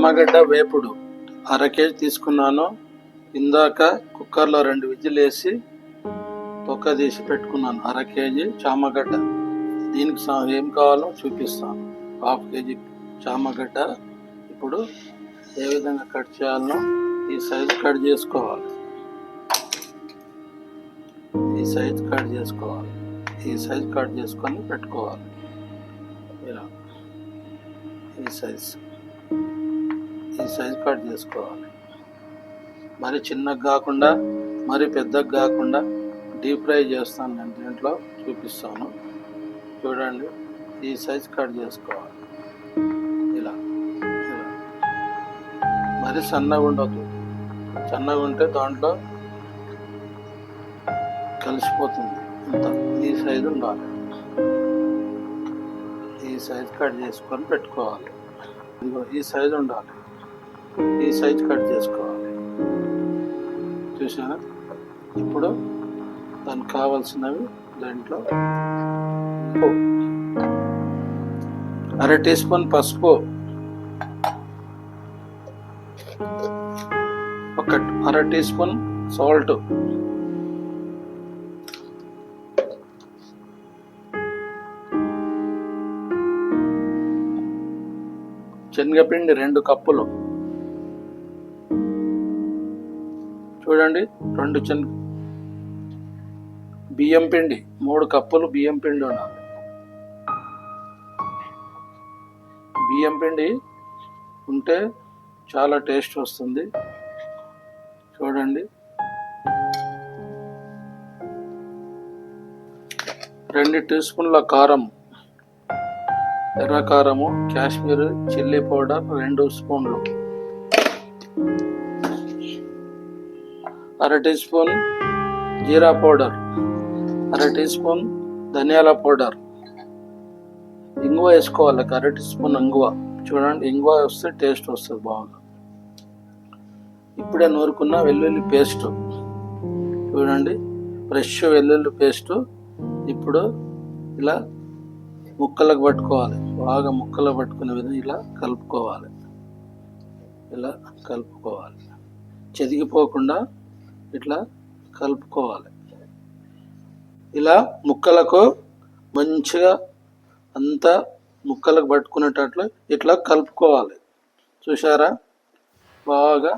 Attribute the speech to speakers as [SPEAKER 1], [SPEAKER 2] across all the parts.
[SPEAKER 1] చామగడ్డ వేపుడు 1/2 కేజీ తీసుకున్నాను. ఇందాక కుక్కర్లో 2 విజిల్ వేసి తొక్క తీసి పెట్టుకున్నాను. 1/2 కేజీ చామగడ్డ. దీనికి ఏం కావాలో చూపిస్తాను. 1/2 కేజీ చామగడ్డ ఇప్పుడు ఏ విధంగా కట్ చేయాలో ఈ సైజు కట్ చేసుకోవాలి. ఈ సైజు కట్ చేసుకొని పెట్టుకోవాలి. ఇలా ఈ సైజు కట్ చేసుకోవాలి. మరి చిన్నగా కాకుండా మరి పెద్దగా కాకుండా డీప్ ఫ్రై చేస్తాను. నేను దీంట్లో చూపిస్తాను. చూడండి, ఈ సైజు కట్ చేసుకోవాలి. ఇలా మరి సన్నగా ఉండదు. సన్నగా ఉంటే దాంట్లో కలిసిపోతుంది. అంత ఈ సైజు ఉండాలి. ఈ సైజు కట్ చేసుకొని పెట్టుకోవాలి. ఈ సైజు ఉండాలి. ఈ సైజు కట్ చేసుకోవాలి. చూసారా? ఇప్పుడు దానికి కావాల్సినవి దాంట్లో 1/2 టీ స్పూన్ పసుపు, 1/2 టీ స్పూన్ సాల్ట్, శనగపిండి 2 కప్పులు. చూడండి, 2 బియ్యం పిండి 3 కప్పులు బియ్యం పిండి ఉండాలి. బియ్యం పిండి ఉంటే చాలా టేస్ట్ వస్తుంది. చూడండి, 2 టీ స్పూన్ల కారం, ఎర్ర కారము, కాశ్మీర్ చిల్లీ పౌడర్ 2 స్పూన్లు, 1/2 టీ స్పూన్ జీరా పౌడర్, 1/2 టీ స్పూన్ ధనియాల పౌడర్, ఇంగువ వేసుకోవాలి. 1/2 టీ స్పూన్ ఇంగువ. చూడండి, ఇంగువ వస్తే టేస్ట్ వస్తుంది బాగా. ఇప్పుడే నూరుకున్న వెల్లుల్లి పేస్ట్. చూడండి, ఫ్రెష్ వెల్లుల్లి పేస్ట్. ఇప్పుడు ఇలా ముక్కలకు పట్టుకోవాలి. బాగా ముక్కలు పట్టుకునే విధంగా ఇలా కలుపుకోవాలి. చెదిగిపోకుండా ఇట్లా కలుపుకోవాలి. ఇలా ముక్కలకు మంచిగా అంతా ముక్కలకు పట్టుకునేటట్లు ఇట్లా కలుపుకోవాలి. చూసారా? బాగా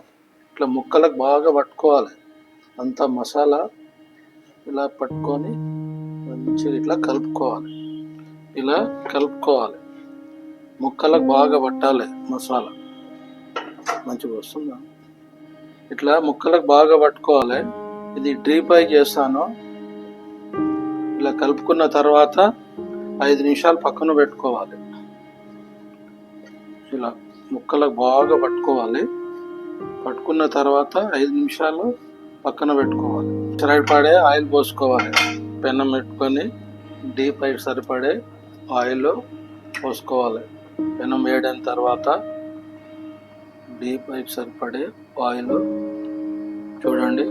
[SPEAKER 1] ఇట్లా ముక్కలకు బాగా పట్టుకోవాలి. అంతా మసాలా ఇలా పట్టుకొని మంచిగా ఇట్లా కలుపుకోవాలి. ముక్కలకు బాగా పట్టాలి మసాలా. మంచిగా వస్తుందా? ఇట్లా ముక్కలకు బాగా పట్టుకోవాలి. ఇది డీప్ ఫ్రై చేస్తాను. ఇలా కలుపుకున్న తర్వాత 5 నిమిషాలు పక్కన పెట్టుకోవాలి. ఇలా ముక్కలకు బాగా పట్టుకోవాలి. పట్టుకున్న తర్వాత 5 నిమిషాలు పక్కన పెట్టుకోవాలి. సరిపడే ఆయిల్ పోసుకోవాలి. పెనం పెట్టుకొని డీప్ ఫ్రై సరిపడే ఆయిల్ పోసుకోవాలి. పెనం వేడైన తర్వాత డీప్ ఫ్రై సరిపడే ఆయిల్. చూడండి,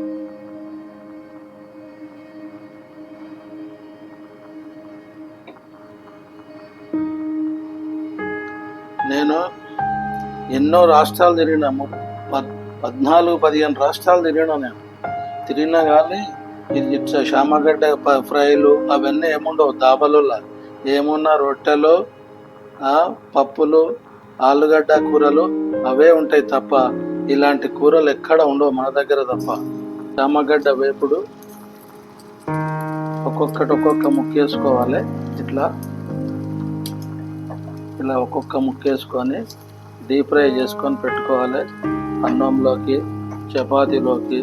[SPEAKER 1] నేను ఎన్నో రాష్ట్రాలు తిరిగినా, 14-15 రాష్ట్రాలు తిరిగినా కానీ ఇది చామగడ్డ ఫ్రైలు అవన్నీ ఏముండవు. దాబలలో ఏమున్నా రొట్టెలు, పప్పులు, ఆలుగడ్డ కూరలు అవే ఉంటాయి తప్ప ఇలాంటి కూరలు ఎక్కడ ఉండవు మన దగ్గర తప్ప. చామగడ్డ వేపుడు ఒక్కొక్క ముక్కేసుకోవాలి. ఇలా ఒక్కొక్క ముక్కేసుకొని డీప్ ఫ్రై చేసుకొని పెట్టుకోవాలి. అన్నంలోకి, చపాతీలోకి,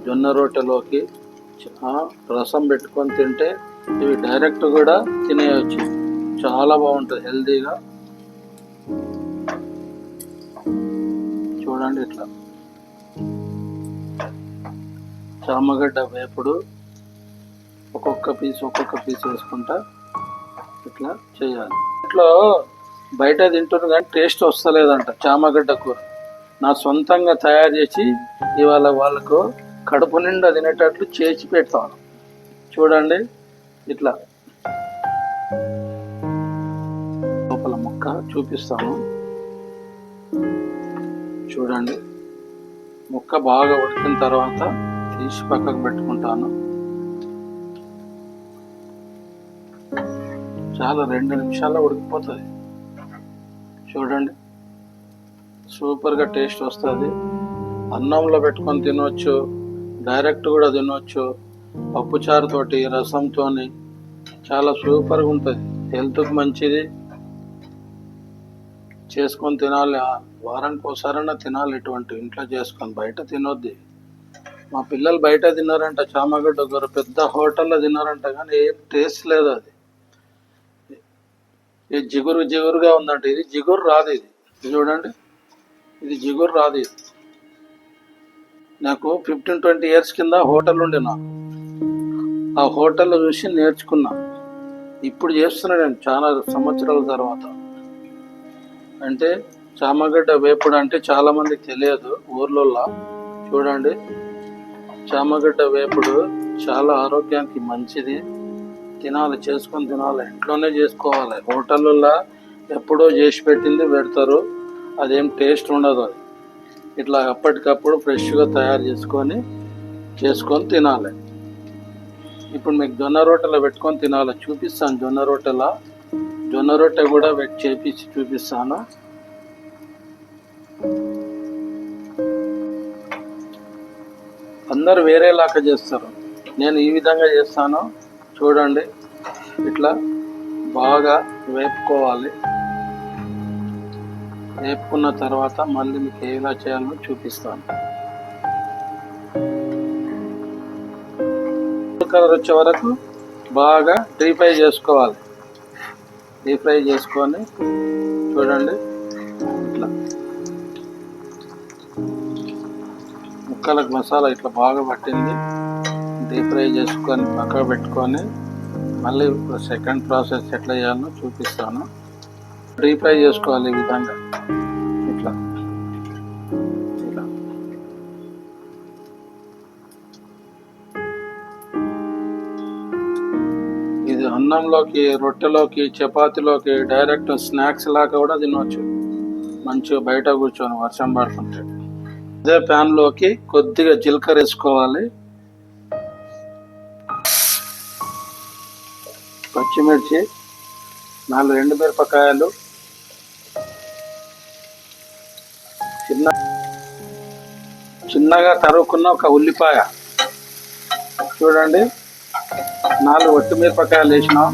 [SPEAKER 1] జొన్న రొట్టెలోకి రసం పెట్టుకొని తింటే ఇవి డైరెక్ట్ కూడా తినేయచ్చు. చాలా బాగుంటుంది, హెల్తీగా. చూడండి, ఇట్లా చామగడ్డ వేపుడు ఒక్కొక్క పీస్ వేసుకుంటా ఇట్లా చేయాలి. ఇట్లా బయట తింటున్నారు కానీ టేస్ట్ వస్తలేదంట చామగడ్డ కూర. నా సొంతంగా తయారు చేసి ఇవాళ వాళ్ళకు కడుపు నిండా తినేటట్లు చేసి పెడతాను. చూడండి, ఇట్లా లోపల ముక్క చూపిస్తాను. చూడండి, ముక్క బాగా ఉడికిన తర్వాత తీసి పక్కకు పెట్టుకుంటాను. చాలా 2 నిమిషాల్లో ఉడికిపోతుంది. చూడండి, సూపర్గా టేస్ట్ వస్తుంది. అన్నంలో పెట్టుకొని తినవచ్చు, డైరెక్ట్ కూడా తినవచ్చు, పప్పుచారుతోటి రసంతో చాలా సూపర్గా ఉంటుంది. హెల్త్కి మంచిది, చేసుకొని తినాలి. వారానికి ఒకసారైనా తినాలి ఇటువంటి ఇంట్లో చేసుకొని, బయట తినొద్ది. మా పిల్లలు బయట తిన్నారంట, చామగడ్డ ఒక పెద్ద హోటల్లో తిన్నారంట, కానీ ఏం టేస్ట్ లేదు. అది ఇది జిగురుగా ఉందంట. ఇది జిగురు రాదు. ఇది చూడండి, ఇది జిగురు రాదు. ఇది నాకు 15-20 ఇయర్స్ కింద హోటల్ ఉండే, నాకు ఆ హోటల్లో చూసి నేర్చుకున్నా. ఇప్పుడు చేస్తున్నా నేను చాలా సంవత్సరాల తర్వాత. అంటే చామగడ్డ వేపుడు అంటే చాలా మందికి తెలియదు ఊర్లలో. చూడండి, చామగడ్డ వేపుడు చాలా ఆరోగ్యానికి మంచిది. తినాలి, చేసుకొని తినాలి, ఇంట్లోనే చేసుకోవాలి. హోటళ్ళల్లో ఎప్పుడో చేసి పెట్టింది పెడతారు, అదేం టేస్ట్ ఉండదు. అది ఇట్లా అప్పటికప్పుడు ఫ్రెష్గా తయారు చేసుకొని తినాలి. ఇప్పుడు మీకు జొన్న రొట్టెలో పెట్టుకొని తినాలి, చూపిస్తాను. జొన్న రొట్టె కూడా చేపించి చూపిస్తాను. అందరు వేరేలాగా చేస్తారు, నేను ఈ విధంగా చేస్తాను. చూడండి, ఇట్లా బాగా వేపుకోవాలి. వేపుకున్న తర్వాత మళ్ళీ మీకు ఎలా చేయాలో చూపిస్తాను. కలర్ వచ్చే వరకు బాగా డీప్ ఫ్రై చేసుకోవాలి. డీప్ ఫ్రై చేసుకొని చూడండి, ఇట్లా ముక్కలకు మసాలా ఇట్లా బాగా పట్టింది. డీప్ ఫ్రై చేసుకొని పక్కన పెట్టుకొని మళ్ళీ సెకండ్ ప్రాసెస్ ఎట్లా చేయాలో చూపిస్తాను. డీప్ ఫ్రై చేసుకోవాలి ఈ విధంగా. ఇట్లా ఇలా ఇది అన్నంలోకి, రొట్టెలోకి, చపాతీలోకి, డైరెక్ట్ స్నాక్స్ లాగా కూడా తినవచ్చు. మంచిగా బయట కూర్చొని వర్షం పడుతుంటే. అదే ప్యాన్లోకి కొద్దిగా జీలకర్ర వేసుకోవాలి, పచ్చిమిర్చి, 4 ఎండుమిరపకాయలు, చిన్నగా తరుక్కున్న ఒక ఉల్లిపాయ. చూడండి, 4 ఒట్టిమిరపకాయలు వేసినాం.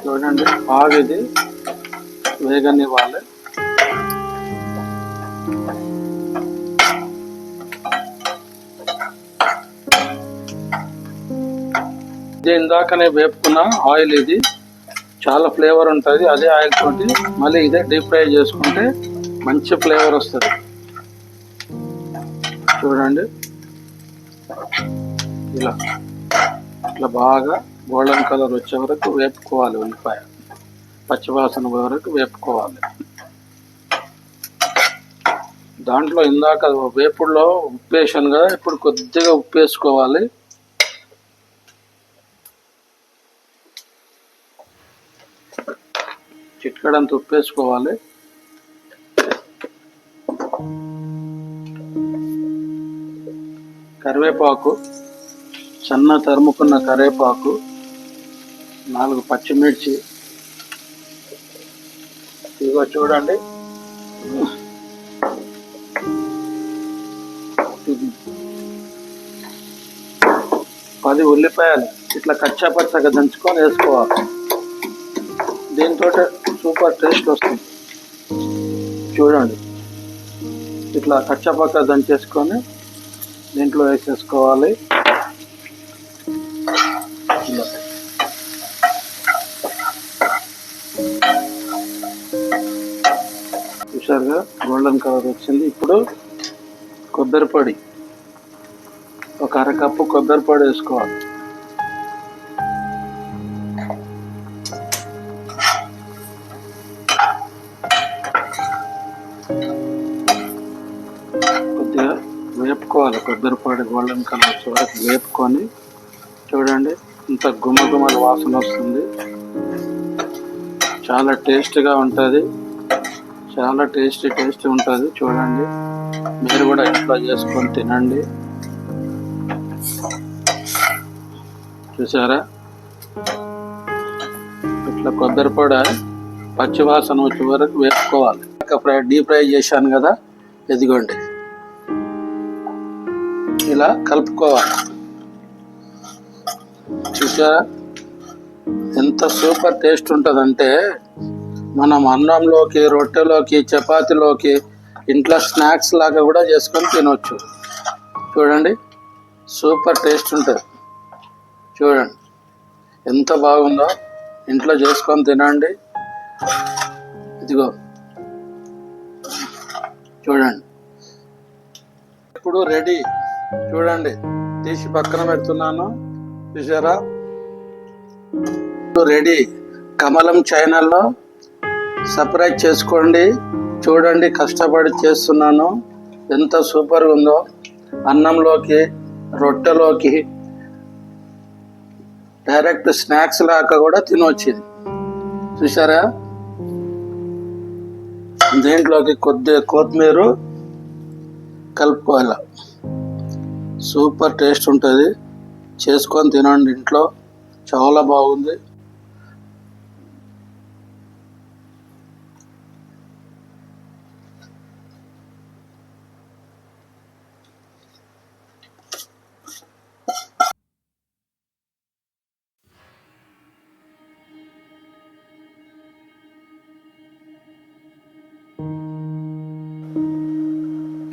[SPEAKER 1] చూడండి, బాగా ఇది వేగనివ్వాలి. ఇది ఇందాకనే వేపుకున్న ఆయిల్. ఇది చాలా ఫ్లేవర్ ఉంటుంది. అదే ఆయిల్ తోటి మళ్ళీ ఇదే డీప్ ఫ్రై చేసుకుంటే మంచి ఫ్లేవర్ వస్తుంది. చూడండి, ఇట్లా బాగా గోల్డెన్ కలర్ వచ్చే వరకు వేపుకోవాలి. ఉల్లిపాయ పచ్చివాసన వరకు వేపుకోవాలి. దాంట్లో ఇందాక వేపుడులో ఉప్పు వేసాను కదా, ఇప్పుడు కొద్దిగా ఉప్పు వేసుకోవాలి. చిట్కడంత ఉప్పు వేసుకోవాలి. కరివేపాకు, సన్న తరుముకున్న కరివేపాకు, 4 పచ్చిమిర్చి. ఇదిగో చూడండి, 10 ఉల్లిపాయలు ఇట్లా కచ్చాపచ్చగా దంచుకొని వేసుకోవాలి. దీంతో సూపర్ టేస్ట్ వస్తుంది. చూడండి, ఇట్లా కచ్చాపచ్చగా దంచేసుకొని దీంట్లో వేసేసుకోవాలి. హుషారుగా గోల్డెన్ కలర్ వచ్చింది. ఇప్పుడు కొబ్బరి పొడి, ఒక 1/2 కప్పు కొబ్బరి పొడి వేసుకోవాలి. కొద్దిగా వేపుకోవాలి. కొబ్బరి పొడి గోల్డెన్ కలర్ వచ్చే వరకు వేపుకొని చూడండి, ఇంత గుమగుమల వాసన వస్తుంది. చాలా టేస్ట్గా ఉంటుంది. చాలా టేస్టీ ఉంటుంది. చూడండి, మీరు కూడా ఇంట్లో చేసుకొని తినండి. చూసారా, ఇట్లా కొబ్బరి పొడి పచ్చివాసన వచ్చే వరకు వేసుకోవాలి. డీప్ ఫ్రై చేశాను కదా, ఇదిగోండి ఇలా కలుపుకోవాలి. చూసారా ఎంత సూపర్ టేస్ట్ ఉంటుందంటే, మనం అన్నంలోకి, రొట్టెలోకి, చపాతీలోకి, ఇంట్లో స్నాక్స్ లాగా కూడా చేసుకొని తినవచ్చు. చూడండి, సూపర్ టేస్ట్ ఉంటుంది. చూడండి ఎంత బాగుందో. ఇంట్లో చేసుకొని తినండి. ఇదిగో చూడండి, ఇప్పుడు రెడీ. చూడండి, తీసి పక్కన పెడుతున్నాను. చూసారా, రెడీ. కమలం ఛానల్లో సబ్స్క్రైబ్ చేసుకోండి. చూడండి, కష్టపడి చేస్తున్నాను. ఎంత సూపర్గా ఉందో. అన్నంలోకి, రొట్టెలోకి, డైరెక్ట్ స్నాక్స్ లాగా కూడా తినొచ్చింది. చూసారా, దీంట్లోకి కొద్దిగా కొత్తిమీర కలుపుకోవాలి. సూపర్ టేస్ట్ ఉంటుంది. చేసుకొని తినండి ఇంట్లో, చాలా బాగుంది.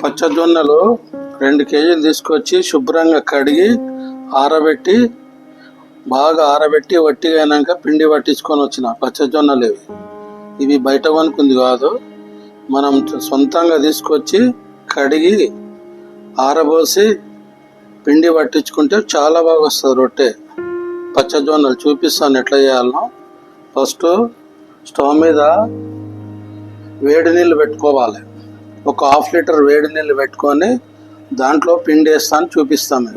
[SPEAKER 1] పచ్చజొన్నలు 2 కేజీలు తీసుకొచ్చి శుభ్రంగా కడిగి బాగా ఆరబెట్టి వట్టిగా అయినాక పిండి పట్టించుకొని వచ్చిన పచ్చజొన్నలు ఇవి బయట కొనుక్కుంది కాదు. మనం సొంతంగా తీసుకొచ్చి కడిగి ఆరబోసి పిండి పట్టించుకుంటే చాలా బాగా వస్తుంది రొట్టె. పచ్చజొన్నలు చూపిస్తాను ఎట్లా చేయాలనో. ఫస్ట్ స్టవ్ మీద వేడి నీళ్ళు పెట్టుకోవాలి. ఒక 1/2 లీటర్ వేడి నీళ్ళు పెట్టుకొని దాంట్లో పిండి వేస్తాను, చూపిస్తాను.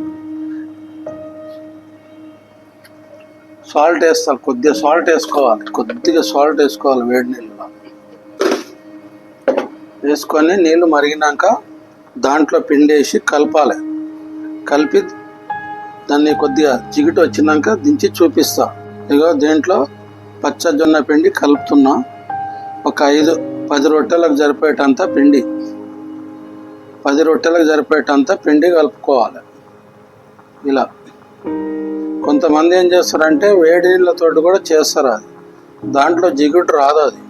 [SPEAKER 1] సాల్ట్ వేస్తాను, కొద్దిగా సాల్ట్ వేసుకోవాలి. వేడి నీళ్ళలో వేసుకొని నీళ్ళు మరిగినాక దాంట్లో పిండి వేసి కలపాలి. కలిపి దాన్ని కొద్దిగా జిగుటు వచ్చినాక దించి చూపిస్తా. ఇగో దీంట్లో పచ్చజొన్న పిండి కలుపుతున్నా. ఒక 10 రొట్టెలకు సరిపోయేటంత పిండి, 10 రొట్టెలకు సరిపోయేటంత పిండి కలుపుకోవాలి. ఇలా కొంతమంది ఏం చేస్తారంటే వేడి నీళ్ళతో కూడా చేస్తారు. అది దాంట్లో జిగుటు రాదు. అది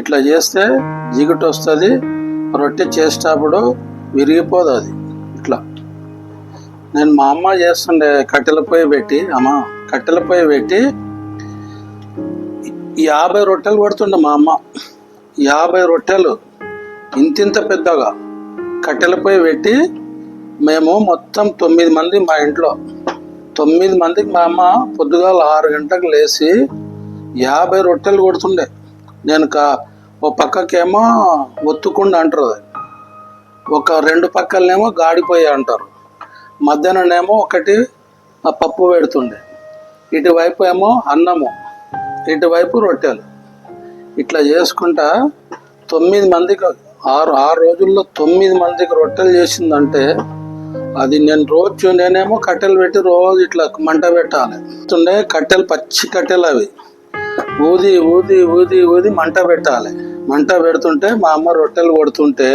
[SPEAKER 1] ఇట్లా చేస్తే జిగుటు వస్తుంది. రొట్టె చేసేటప్పుడు విరిగిపోదు. అది ఇట్లా నేను మా అమ్మ చేస్తుండే కట్టెల పొయ్యి పెట్టి 50 రొట్టెలు కొడుతుండే మా అమ్మ. 50 రొట్టెలు ఇంతింత పెద్దగా కట్టెల పొయ్యి పెట్టి, మేము మొత్తం 9 మంది మా ఇంట్లో. 9 మందికి మా అమ్మ పొద్దుగాల 6 గంటలకు లేచి 50 రొట్టెలు కొడుతుండే. నేను ఒక పక్కకేమో ఒత్తుకుండా అంటారు, ఒక 2 పక్కలనేమో గాడిపోయి అంటారు. మధ్యాహ్నమేమో ఒకటి పప్పు పెడుతుండే, ఇటువైపు ఏమో అన్నము, ఇటువైపు రొట్టెలు. ఇట్లా చేసుకుంటా 9 మందికి 6 రోజుల్లో 9 మందికి రొట్టెలు చేసిందంటే, అది నేనేమో కట్టెలు పెట్టి రోజు ఇట్లా మంట పెట్టాలి. కట్టెలు పచ్చి కట్టెలు అవి ఊది ఊది ఊది ఊది మంట పెట్టాలి. మంట పెడుతుంటే మా అమ్మ రొట్టెలు కొడుతుంటే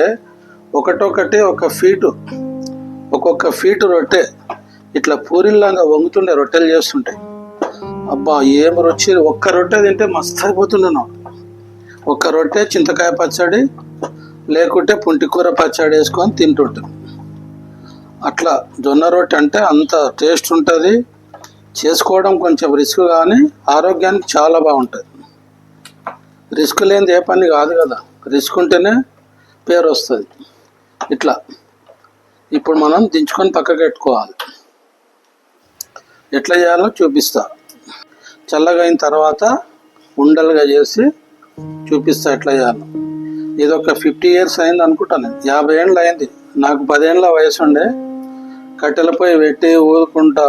[SPEAKER 1] ఒకటొకటి ఒక్కొక్క ఫీటు రొట్టె ఇట్లా పూరిల్లాగా వంగుతుండే రొట్టెలు చేస్తుంటే. అబ్బా ఏం రుచి! ఒక్క రొట్టె తింటే మస్తు అయిపోతుండే నాకు. ఒక్క రొట్టె చింతకాయ పచ్చడి లేకుంటే పుంటికూర పచ్చడి వేసుకొని తింటుంటాం. అట్లా జొన్న రొట్టె అంటే అంత టేస్ట్ ఉంటుంది. చేసుకోవడం కొంచెం రిస్క్, కానీ ఆరోగ్యానికి చాలా బాగుంటుంది. రిస్క్ లేనిది ఏ పని కాదు కదా, రిస్క్ ఉంటేనే పేరు వస్తుంది. ఇట్లా ఇప్పుడు మనం దించుకొని పక్కకు పెట్టుకోవాలి. ఎట్లా చేయాలో చూపిస్తా. చల్లగా అయిన తర్వాత ఉండలుగా చేసి చూపిస్తా ఎట్లా చేయాలో. ఇది ఒక 50 years అయింది అనుకుంటాను. 50 ఏళ్ళు అయింది. నాకు 10 ఏళ్ళ వయసు ఉండే. కట్టెలపై పెట్టి ఊదుకుంటా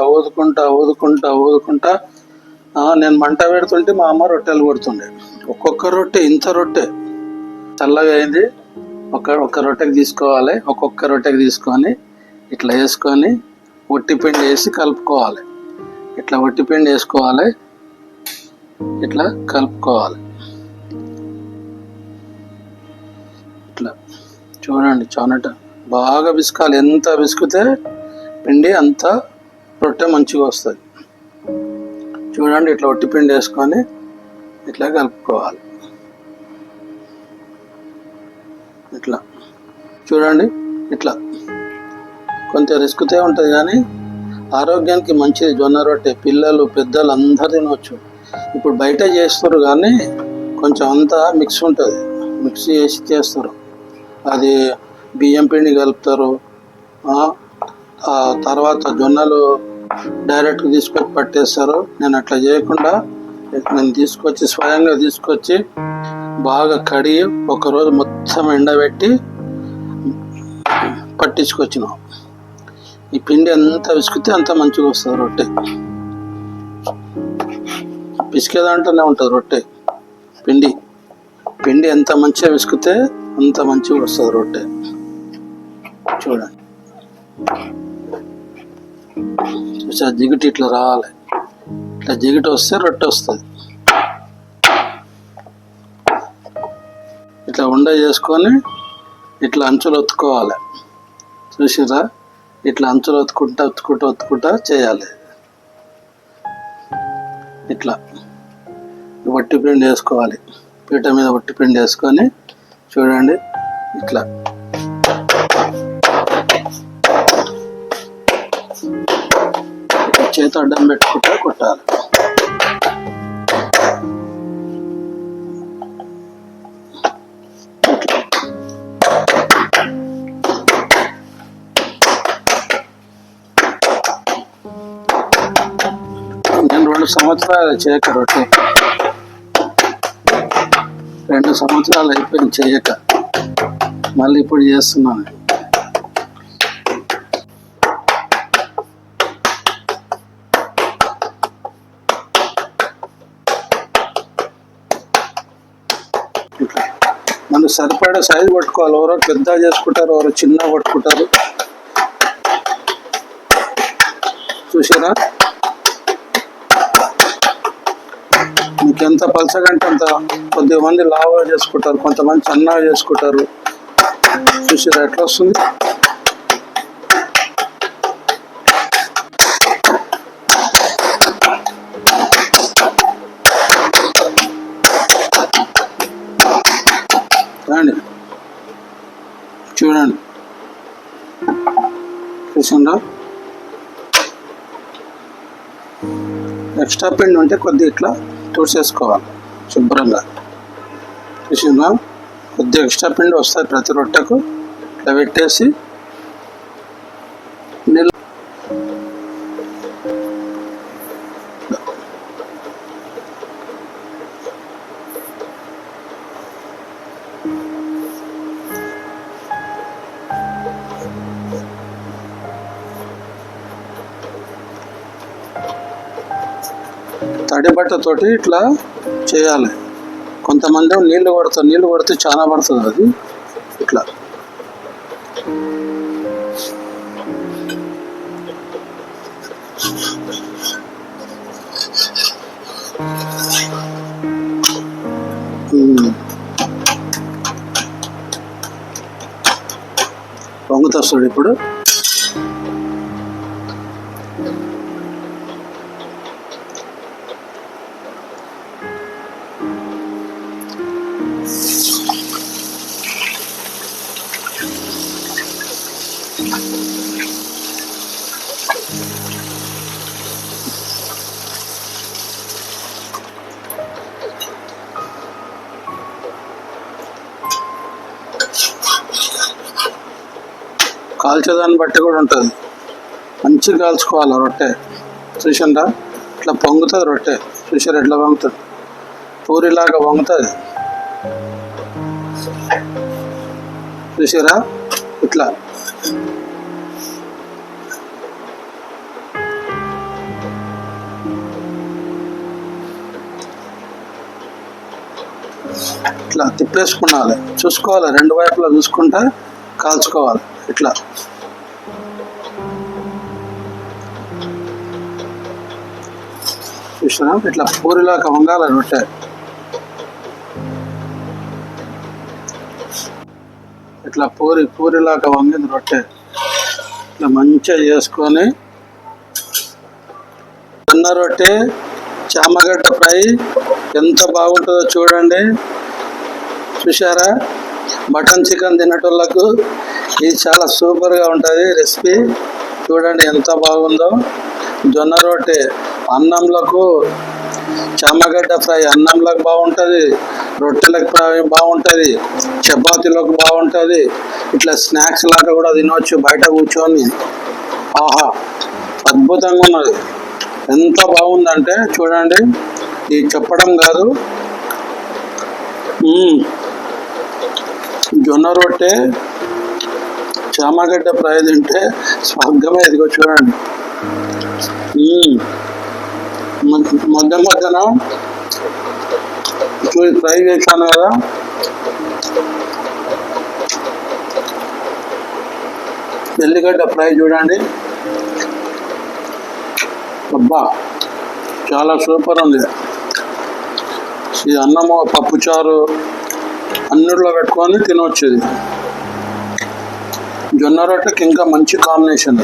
[SPEAKER 1] నేను మంట పెడుతుంటే మా అమ్మ రొట్టెలు కొడుతుండే. ఒక్కొక్క రొట్టె ఇంత రొట్టె చల్లగా అయింది. ఒక రొట్టెకి తీసుకోవాలి. ఒక్కొక్క రొట్టెకి తీసుకొని ఇట్లా వేసుకొని ఒట్టిపిండి వేసి కలుపుకోవాలి. ఇట్లా ఒట్టిపిండి వేసుకోవాలి, ఇట్లా కలుపుకోవాలి. ఇట్లా చూడండి, చానట బాగా పిసుకాలి. ఎంత పిసికితే పిండి అంత రొట్టె మంచిగా వస్తుంది. చూడండి, ఇట్లా ఒట్టిపిండి వేసుకొని ఇట్లా కలుపుకోవాలి. ఇట్లా చూడండి, ఇట్లా కొంత రిస్క్తే ఉంటుంది కానీ ఆరోగ్యానికి మంచిది జొన్న రొట్టె. పిల్లలు పెద్దలు అందరు తినవచ్చు. ఇప్పుడు బయట చేస్తారు కానీ కొంచెం అంతా మిక్స్ ఉంటుంది, మిక్స్ చేసి చేస్తారు. అది బియ్యం పిండి కలుపుతారు, తర్వాత జొన్నలు డైరెక్ట్గా తీసుకొచ్చి పట్టేస్తారు. నేను అట్లా చేయకుండా నేను స్వయంగా తీసుకొచ్చి బాగా కడిగి ఒకరోజు మొత్తం ఎండబెట్టి పట్టించుకొచ్చినాం. ఈ పిండి ఎంత పిసికితే అంత మంచిగా వస్తుంది రొట్టె. పిసికేదాంట్లోనే ఉంటుంది రొట్టె. పిండి ఎంత మంచిగా పిసికితే అంత మంచిగా వస్తుంది రొట్టె. చూడండి, జిగిటి ఇట్లా రావాలి. ఇట్లా జిగిటి వస్తే రొట్టె వస్తుంది. ఇట్లా ఉండ చేసుకొని ఇట్లా అంచులు ఒత్తుకోవాలి. చూసిరా, ఇట్లా అంచులు ఒత్తుకుంటా చేయాలి. ఇట్లా వట్టి పిండి వేసుకోవాలి. పీట మీద వట్టి పిండి వేసుకొని చూడండి, ఇట్లా చేతి అడ్డం పెట్టుకుంటా కొట్టాలి. నేను 2 సంవత్సరాలు చేయక రొట్టె, 2 సంవత్సరాలు అయిపోయింది చేయక, మళ్ళీ ఇప్పుడు చేస్తున్నాను. ఇట్లా మనకు సరిపడే సైజు పట్టుకోవాలి. ఎవరో పెద్ద చేసుకుంటారు, ఎవరో చిన్న పట్టుకుంటారు. చూసారా, మీకు ఎంత పలసగంటే అంత. కొద్ది మంది లావుగా చేసుకుంటారు, కొంతమంది సన్నగా చేసుకుంటారు. చూసారా ఎట్లా వస్తుంది. చూడండి, చూసిందా. ఎక్స్ట్రా పిండి ఉంటే కొద్దిగా ఇట్లా తుడిసేసుకోవాలి శుభ్రంగా. చూసిందా, కొద్దిగా ఎక్స్ట్రా పిండి వస్తుంది ప్రతి రొట్టెకు. ఇట్లా పెట్టేసి తడి బట్టతోటి ఇట్లా చేయాలి. కొంతమంది నీళ్లు కొడతారు, నీళ్లు కొడితే చాలా పడుతుంది అది. ఇట్లా పొంగుతొస్తాడు ఇప్పుడు. కాల్చేదాన్ని బట్టి కూడా ఉంటుంది. మంచిగా కాల్చుకోవాలి రొట్టె. చూసిందా, ఇట్లా పొంగుతుంది రొట్టె. చూసారు ఎట్లా పొంగుతుంది, పూరిలాగా పొంగుతుంది. చూసారా ఇట్లా. ఇట్లా తిప్పేసుకున్నాలి, చూసుకోవాలి, రెండు వైపులా చూసుకుంటా కాల్చుకోవాలి. ఇట్లా చూసినా, ఇట్లా పూరిలాగా వంగాలి రొట్టె. ఇట్లా పూరిలాగా వంగింది రొట్టె. ఇట్లా మంచిగా చేసుకొని జొన్న రొట్టె చామగడ్డ ఫ్రై ఎంత బాగుంటుందో చూడండి. చూసారా, మటన్ చికెన్ తినేటోళ్ళకు ఇది చాలా సూపర్గా ఉంటుంది రెసిపీ. చూడండి ఎంత బాగుందో. జొన్న రొట్టె అన్నంలకు, చామగడ్డ ఫ్రై అన్నంలకు బాగుంటుంది, రొట్టెలకు బాగుంటుంది, చపాతీలకు బాగుంటుంది. ఇట్లా స్నాక్స్ లాగా కూడా తినవచ్చు బయట కూర్చొని. ఆహా, అద్భుతంగా ఉన్నది. ఎంత బాగుందంటే చూడండి, ఇది చెప్పడం కాదు. జొన్న రొట్టె చామగడ్డ ఫ్రై తింటే స్వర్గమే. ఇదిగో చూడండి, మధ్యన ఫ్రై చేశాను కదా, ఎల్లిగడ్డ ఫ్రై చూడండి. అబ్బా, చాలా సూపర్ ఉంది. ఈ అన్నము పప్పుచారు అన్నిట్లో పెట్టుకొని తినవచ్చు. ఇది జొన్న రొట్టెకి ఇంకా మంచి కాంబినేషన్.